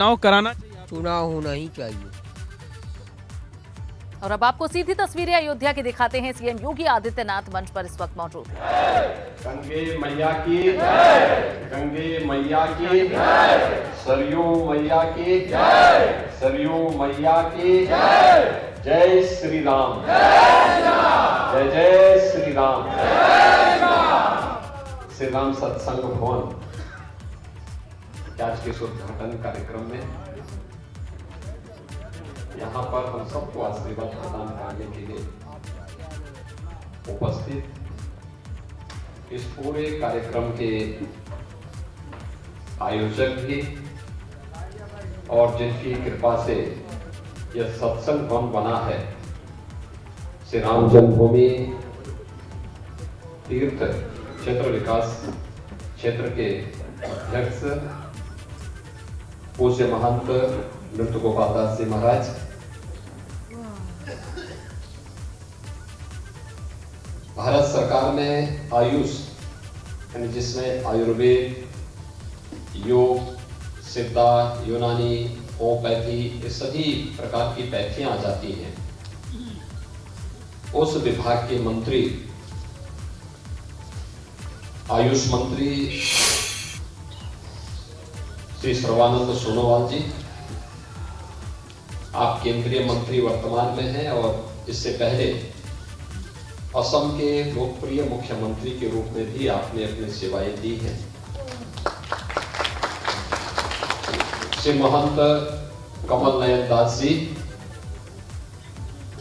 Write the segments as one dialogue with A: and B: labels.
A: चुनाव कराना चाहिए?
B: चुनाव होना ही चाहिए।
C: और अब आपको सीधी तस्वीरें अयोध्या की दिखाते हैं। सीएम योगी आदित्यनाथ मंच पर इस वक्त मौजूद हैं।
D: गंगे मैया की जय, गंगे मैया की जय, सरयू मैया की जय, सरयू मैया की जय, जय श्री राम, जय जय श्री राम, श्री राम सत्संग भवन आज के इस उद्घाटन कार्यक्रम में यहाँ पर हम सबको आशीर्वाद प्रदान करने के लिए उपस्थित इस पूरे कार्यक्रम के आयोजक भी और जिनकी कृपा से यह सत्संग भवन बना है, श्री राम जन्मभूमि तीर्थ क्षेत्र विकास क्षेत्र के अध्यक्ष पूज्य महंत नृत्य गोपाल दास जी महाराज, भारत सरकार ने आयुष यानी जिसमें आयुर्वेद, योग, सिद्धा, यूनानी, होम्योपैथी ये सभी प्रकार की पैथियां आ जाती हैं, उस विभाग के मंत्री आयुष मंत्री श्री सर्वानंद सोनोवाल जी, आप केंद्रीय मंत्री वर्तमान में हैं और इससे पहले असम के लोकप्रिय मुख्यमंत्री के रूप में भी आपने अपनी सेवाएं दी हैं। श्री महंत कमल नयन दास जी,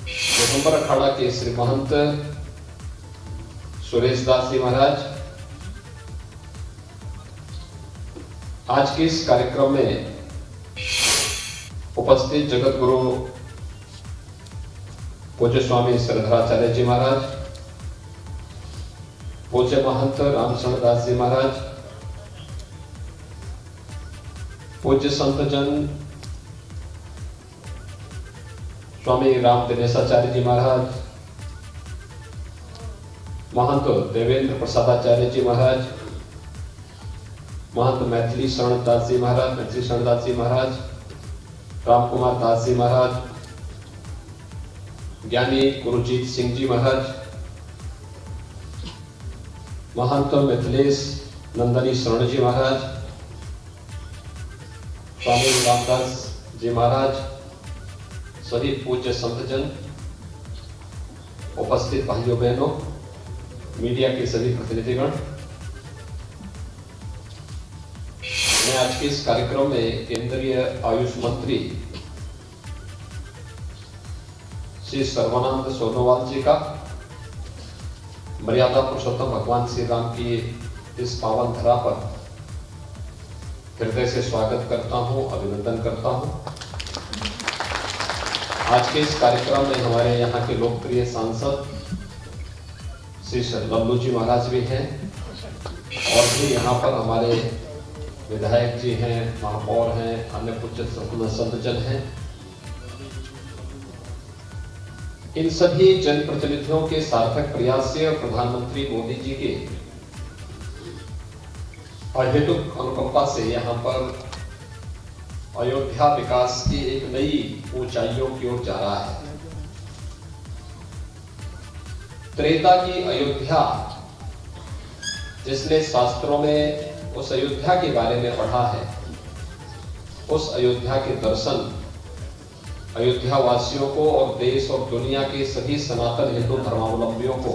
D: दिगंबर अखाड़ा के श्री महंत सुरेश दास जी महाराज, आज के इस कार्यक्रम में उपस्थित जगत गुरु पूज्य स्वामी श्रद्धाचार्य जी महाराज, पूज्य महंत रामचंद्र दास जी महाराज, पूज्य संत जन स्वामी राम दिनेशाचार्य जी महाराज, महंत देवेंद्र प्रसादाचार्य जी महाराज, महंत मैथिली शरण दास जी महाराज, मैथिली शरण दास जी महाराज, राम कुमार दास जी महाराज, ज्ञानी गुरुजीत सिंह जी महाराज, महंत मिथिलेश नंदनी शरण जी महाराज, स्वामी रामदास जी महाराज, सभी पूज्य संतजन, उपस्थित भाइयों बहनों, मीडिया के सभी प्रतिनिधिगण, मैं आज के इस कार्यक्रम में केंद्रीय आयुष मंत्री श्री सर्वानंद सोनोवाल जी का मर्यादा पुरुषोत्तम भगवान श्री राम की इस पावन धरा पर हृदय से स्वागत करता हूं, अभिनंदन करता हूं। आज के इस कार्यक्रम में हमारे यहाँ के लोकप्रिय सांसद श्री लल्लू जी महाराज भी हैं और भी यहाँ पर हमारे विधायक जी हैं, महापौर हैं, अन्य पूज्य संतजन हैं। इन सभी जनप्रतिनिधियों के सार्थक प्रयास से और प्रधानमंत्री मोदी जी के अहेतुक अनुकंपा से यहाँ पर अयोध्या विकास की एक नई ऊंचाइयों की ओर जा रहा है। त्रेता की अयोध्या, जिसने शास्त्रों में उस अयोध्या के बारे में पढ़ा है, उस अयोध्या के दर्शन अयोध्या वासियों को और देश और दुनिया के सभी सनातन हिंदू धर्मावलंबियों को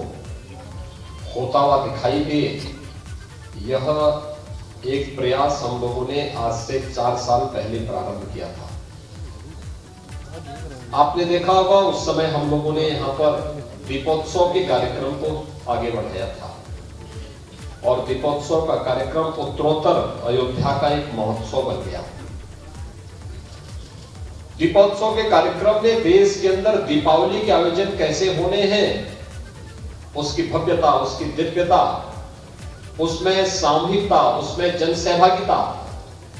D: होता हुआ दिखाई दे, यह एक प्रयास हम लोगों ने आज से 4 साल पहले प्रारंभ किया था। आपने देखा होगा उस समय हम लोगों ने यहाँ पर दीपोत्सव के कार्यक्रम को आगे बढ़ाया था और दीपोत्सव का कार्यक्रम उत्तरोत्तर अयोध्या का एक महोत्सव बन गया। दीपोत्सव के कार्यक्रम में देश के अंदर दीपावली के आयोजन कैसे होने हैं, उसकी भव्यता, उसकी दिव्यता, उसमें सामूहिकता, उसमें जनसहभागिता,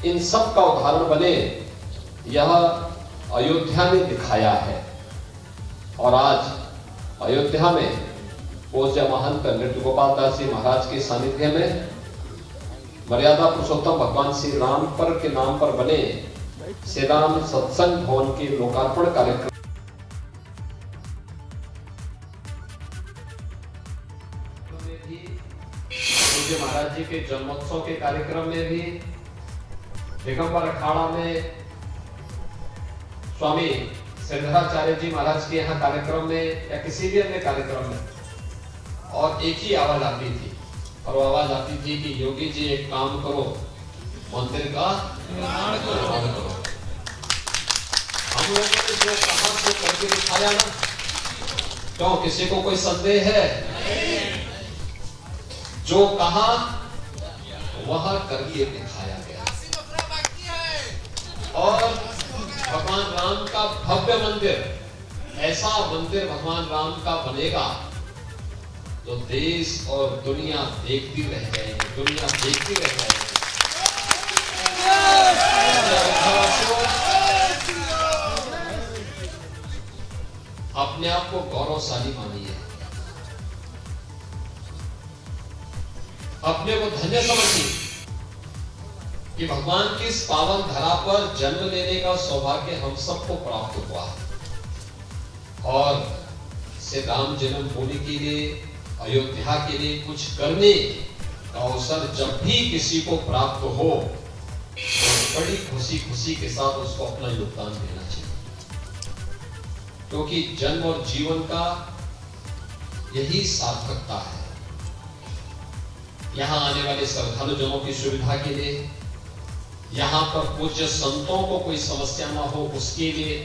D: इन सब का उदाहरण बने, यह अयोध्या ने दिखाया है। और आज अयोध्या में पूज्य महंत नृत्य गोपाल दास जी महाराज के सानिध्य में मर्यादा पुरुषोत्तम भगवान श्री राम पर के नाम पर बने श्री राम सत्संग भवन के लोकार्पण कार्यक्रम में भी, पूज्य महाराज जी के जन्मोत्सव के कार्यक्रम में भी, दिगंबर अखाड़ा में स्वामी सिद्धराचार्य जी महाराज के यहाँ कार्यक्रम में या किसी भी अन्य कार्यक्रम में, और एक ही आवाज आती थी, और वो आवाज आती थी कि योगी जी एक काम करो, मंदिर का निर्माण करो। हम लोगों ने जो कहा तो करके दिखाया ना, क्यों किसी को कोई संदेह है? जो कहा वह करके दिखाया गया, और भगवान राम का भव्य मंदिर, ऐसा मंदिर भगवान राम का बनेगा तो देश और दुनिया देखती रह जाएगी, दुनिया देखती रह जाएगी। अपने आप को गौरवशाली मानिए, अपने को धन्य समझिए कि भगवान की इस पावन धरा पर जन्म लेने का सौभाग्य हम सबको प्राप्त हुआ है, और श्री राम जन्मभूमि के लिए, अयोध्या के लिए कुछ करने का अवसर जब भी किसी को प्राप्त हो तो बड़ी खुशी के साथ उसको अपना योगदान देना चाहिए, क्योंकि जन्म और जीवन का यही सार्थकता है। यहां आने वाले श्रद्धालुजनों की सुविधा के लिए, यहां पर पूज्य संतों को कोई समस्या ना हो उसके लिए,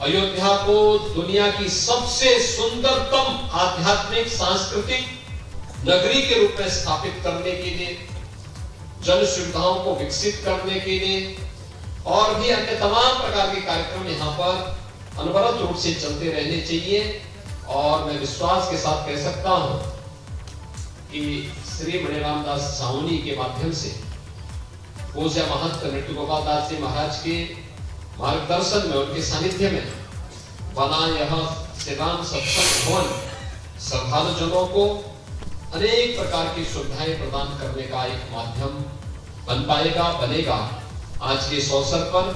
D: अयोध्या को दुनिया की सबसे सुंदरतम आध्यात्मिक सांस्कृतिक नगरी के रूप में स्थापित करने के लिए, जन सुविधाओं को विकसित करने के लिए, और भी अन्य तमाम प्रकार के कार्यक्रम यहाँ पर अनवरत रूप से चलते रहने चाहिए। और मैं विश्वास के साथ कह सकता हूं कि श्री मणिराम दास सावनी के माध्यम से पूज्य महंत नृत्य गोपाल दास जी महाराज के मार्गदर्शन में, उनके सानिध्य में बना यह श्री राम सत्संग भवन श्रद्धालुजनों को अनेक प्रकार की सुविधाएं प्रदान करने का एक माध्यम बन पाएगा, बनेगा। आज के इस अवसर पर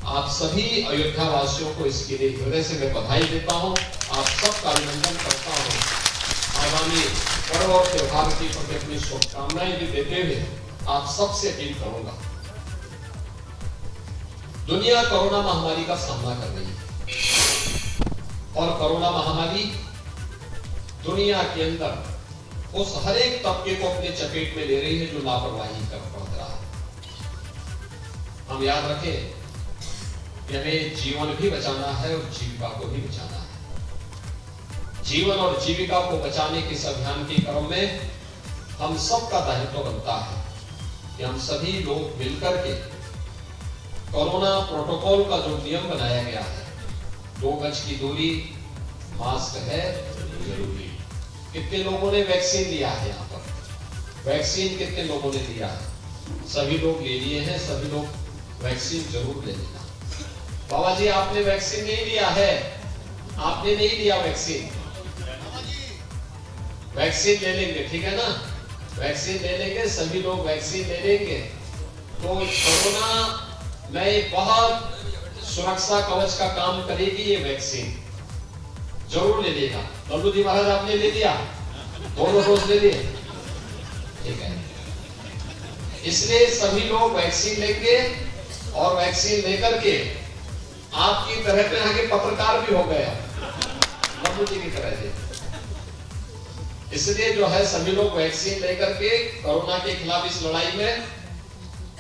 D: आप सभी अयोध्या वासियों को इसके लिए हृदय से मैं बधाई देता हूं, आप सबका अभिनंदन करता हूं। आगामी पर्व और त्योहार की प्रति अपनी शुभकामनाएं भी देते हुए आप सबसे अपील करूंगा, दुनिया कोरोना महामारी का सामना कर रही है, और कोरोना महामारी दुनिया के अंदर उस हर एक तबके को अपने चपेट में ले रही है जो लापरवाही कर पड़ रहा है। हम याद रखें कि हमें जीवन भी बचाना है और जीविका को भी बचाना है। जीवन और जीविका को बचाने के इस अभियान के क्रम में हम सबका दायित्व बनता है कि हम सभी लोग मिलकर के कोरोना प्रोटोकॉल का जो नियम बनाया गया है, 2 गज की दूरी, मास्क है जरूरी। कितने लोगों ने वैक्सीन लिया है? यहाँ पर वैक्सीन कितने लोगों ने लिया है? सभी लोग ले लिए हैं, सभी लोग वैक्सीन जरूर ले लेना। बाबा जी आपने वैक्सीन नहीं लिया है, आपने नहीं लिया वैक्सीन, वैक्सीन ले लेंगे, ठीक है ना? वैक्सीन ले लेंगे, सभी लोग वैक्सीन ले लेंगे तो कोरोना में बहुत सुरक्षा कवच का काम करेगी ये वैक्सीन। जरूर ले लेगा। लल्लू जी महाराज आपने ले लिया, 2 डोज ले लिए, ठीक है। इसलिए सभी लोग वैक्सीन लेंगे, और वैक्सीन लेकर के आपकी तरह पे आगे पत्रकार भी हो गए लल्लू जी की तरह से। इसलिए जो है सभी लोग वैक्सीन लेकर के कोरोना के खिलाफ इस लड़ाई में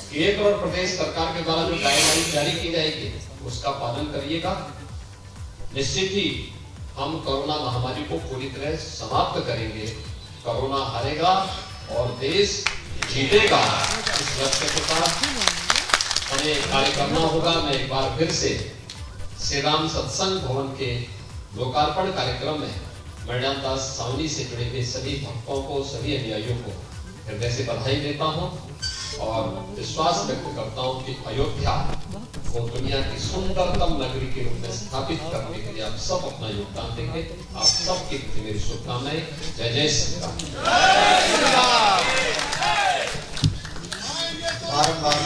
D: केंद्र और प्रदेश सरकार के द्वारा जो गाइडलाइन जारी की जाएगी उसका पालन करिएगा। निश्चित ही हम कोरोना महामारी को पूरी तरह समाप्त करेंगे, कोरोना हारेगा और देश जीतेगा। इस लक्ष्य के साथ हमें कार्य करना होगा। मैं एक बार फिर से श्री राम सत्संग भवन के लोकार्पण कार्यक्रम में मणिराम दास सावनी से जुड़े हुए सभी भक्तों को, सभी अनुयायियों को हृदय से बधाई देता हूं और विश्वास व्यक्त करता हूं कि अयोध्या को दुनिया की सुंदरतम नगरी के रूप में स्थापित करने के लिए आप सब अपना योगदान देंगे। आप सबके प्रति मेरी शुभकामनाएं। जय जय श्री राम।
A: बारंबार